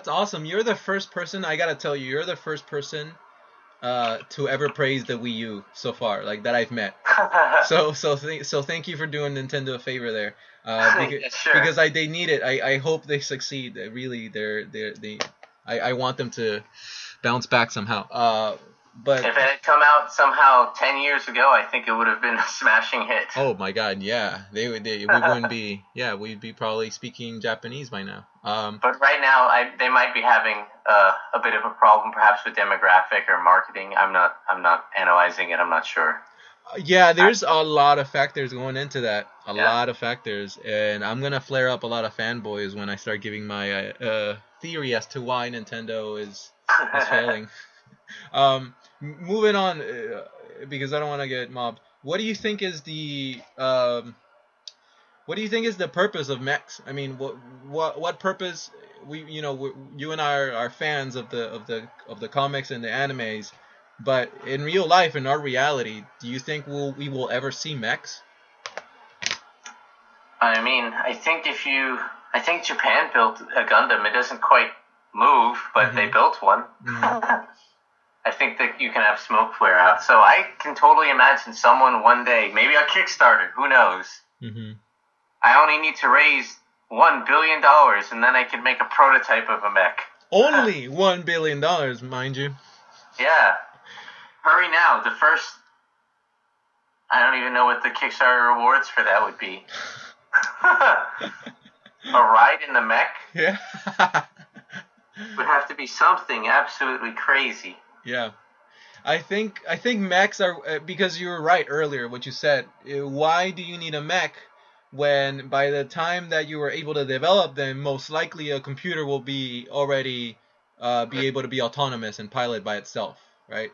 awesome. You're the first person, I gotta tell you, you're the first person to ever praise the Wii U so far, like that I've met. So thank you for doing Nintendo a favor there. Because they need it. I hope they succeed. Really, I want them to bounce back somehow. But if it had come out somehow 10 years ago, I think it would have been a smashing hit. Oh my God, yeah, we wouldn't be. Yeah, we'd be probably speaking Japanese by now. But right now, they might be having a bit of a problem, perhaps with demographic or marketing. I'm not analyzing it. I'm not sure. Yeah, there's a lot of factors going into that. A lot of factors, and I'm gonna flare up a lot of fanboys when I start giving my theory as to why Nintendo is failing. Moving on, because I don't want to get mobbed. What do you think is the purpose of mechs? I mean, what purpose? You and I are fans of the comics and the animes, but in real life, in our reality, do you think we will ever see mechs? I mean, I think Japan built a Gundam. It doesn't quite move, but they built one. I think that you can have smoke flare out. So I can totally imagine someone one day, maybe a Kickstarter, who knows? I only need to raise $1 billion and then I can make a prototype of a mech. Only $1 billion, mind you. Yeah. Hurry now. The first, I don't even know what the Kickstarter rewards for that would be. A ride in the mech? Yeah. Would have to be something absolutely crazy. Yeah, I think mechs are, because you were right earlier what you said. Why do you need a mech when by the time that you were able to develop them, most likely a computer will be already be able to be autonomous and pilot by itself, right?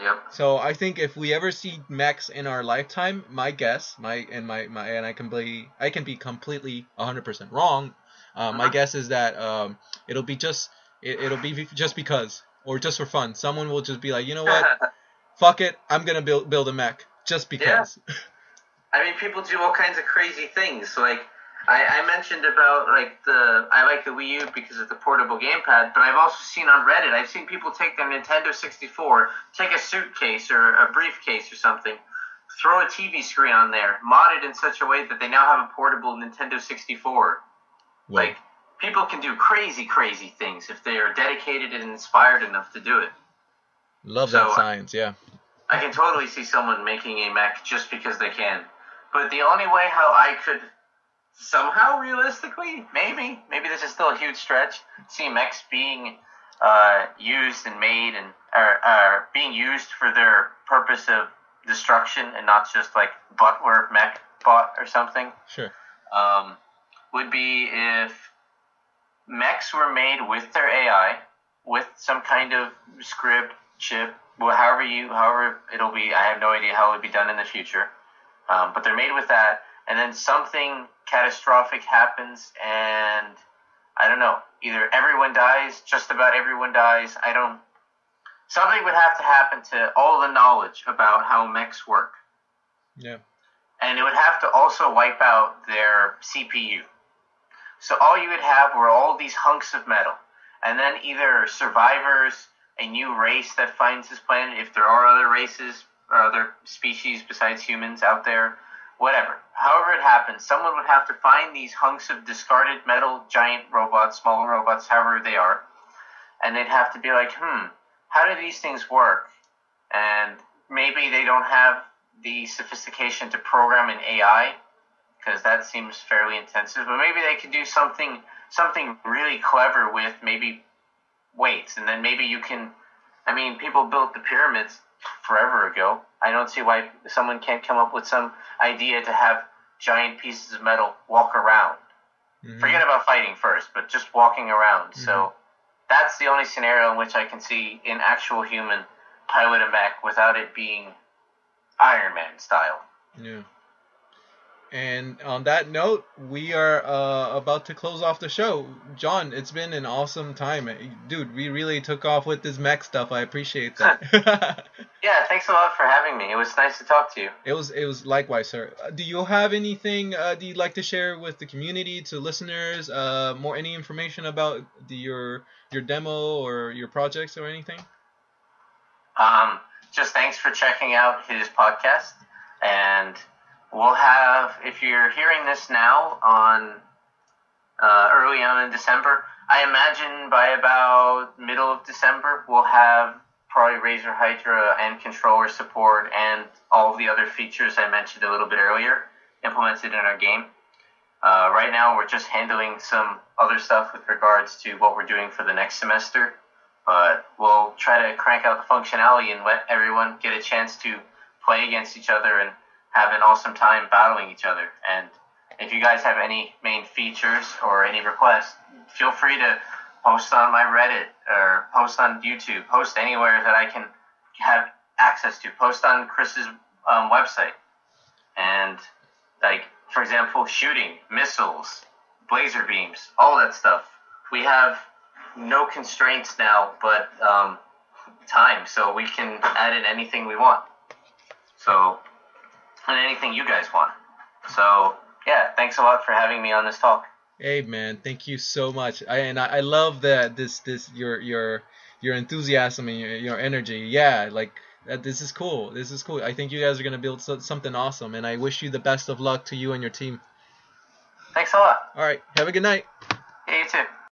Yep. So I think if we ever see mechs in our lifetime, my guess, and I can be completely 100% wrong. My guess is that it'll be just because. Or just for fun. Someone will just be like, you know what? Fuck it. I'm going to build a mech. Just because. Yeah. I mean, people do all kinds of crazy things. Like, I mentioned about, I like the Wii U because of the portable gamepad, but I've also seen on Reddit, I've seen people take their Nintendo 64, take a suitcase or a briefcase or something, throw a TV screen on there, mod it in such a way that they now have a portable Nintendo 64. Whoa. Like, people can do crazy, crazy things if they are dedicated and inspired enough to do it. Love that science, yeah. I can totally see someone making a mech just because they can. But the only way how I could somehow realistically, maybe this is still a huge stretch, see mechs being used and made and are being used for their purpose of destruction and not just like buttware mech bot or something. Sure. Would be if mechs were made with their AI, with some kind of script, chip, however it'll be. I have no idea how it would be done in the future. But they're made with that, and then something catastrophic happens, and I don't know, either everyone dies, just about everyone dies, something would have to happen to all the knowledge about how mechs work. Yeah. And it would have to also wipe out their CPU. So all you would have were all these hunks of metal, and then either survivors, a new race that finds this planet, if there are other races or other species besides humans out there, whatever. However it happens, someone would have to find these hunks of discarded metal, giant robots, small robots, however they are, and they'd have to be like, how do these things work? And maybe they don't have the sophistication to program an AI, because that seems fairly intensive. But maybe they could do something really clever with maybe weights, and then maybe you can. I mean, people built the pyramids forever ago. I don't see why someone can't come up with some idea to have giant pieces of metal walk around. Mm-hmm. Forget about fighting first, but just walking around. Mm-hmm. So that's the only scenario in which I can see an actual human pilot a mech without it being Iron Man style. Yeah. And on that note, we are about to close off the show. John, it's been an awesome time. Dude, we really took off with this mech stuff. I appreciate that. Yeah, thanks a lot for having me. It was nice to talk to you. It was likewise, sir. Do you have anything you'd like to share with the community, to listeners? Any information about your demo or your projects or anything? Just thanks for checking out his podcast, and we'll have, if you're hearing this now on early on in December, I imagine by about middle of December, we'll have probably Razor Hydra and controller support and all of the other features I mentioned a little bit earlier implemented in our game. Right now, we're just handling some other stuff with regards to what we're doing for the next semester, but we'll try to crank out the functionality and let everyone get a chance to play against each other and have an awesome time battling each other. And if you guys have any main features or any requests, feel free to post on my Reddit or post on YouTube, post anywhere that I can have access to, post on Chris's website. And like, for example, shooting, missiles, laser beams, all that stuff. We have no constraints now but time, so we can add in anything we want. So, and anything you guys want. So, yeah, thanks a lot for having me on this talk. Hey man, thank you so much. I love that your enthusiasm and your energy. Yeah, like this is cool. This is cool. I think you guys are gonna build something awesome, and I wish you the best of luck to you and your team. Thanks a lot. All right, have a good night. Yeah, you too.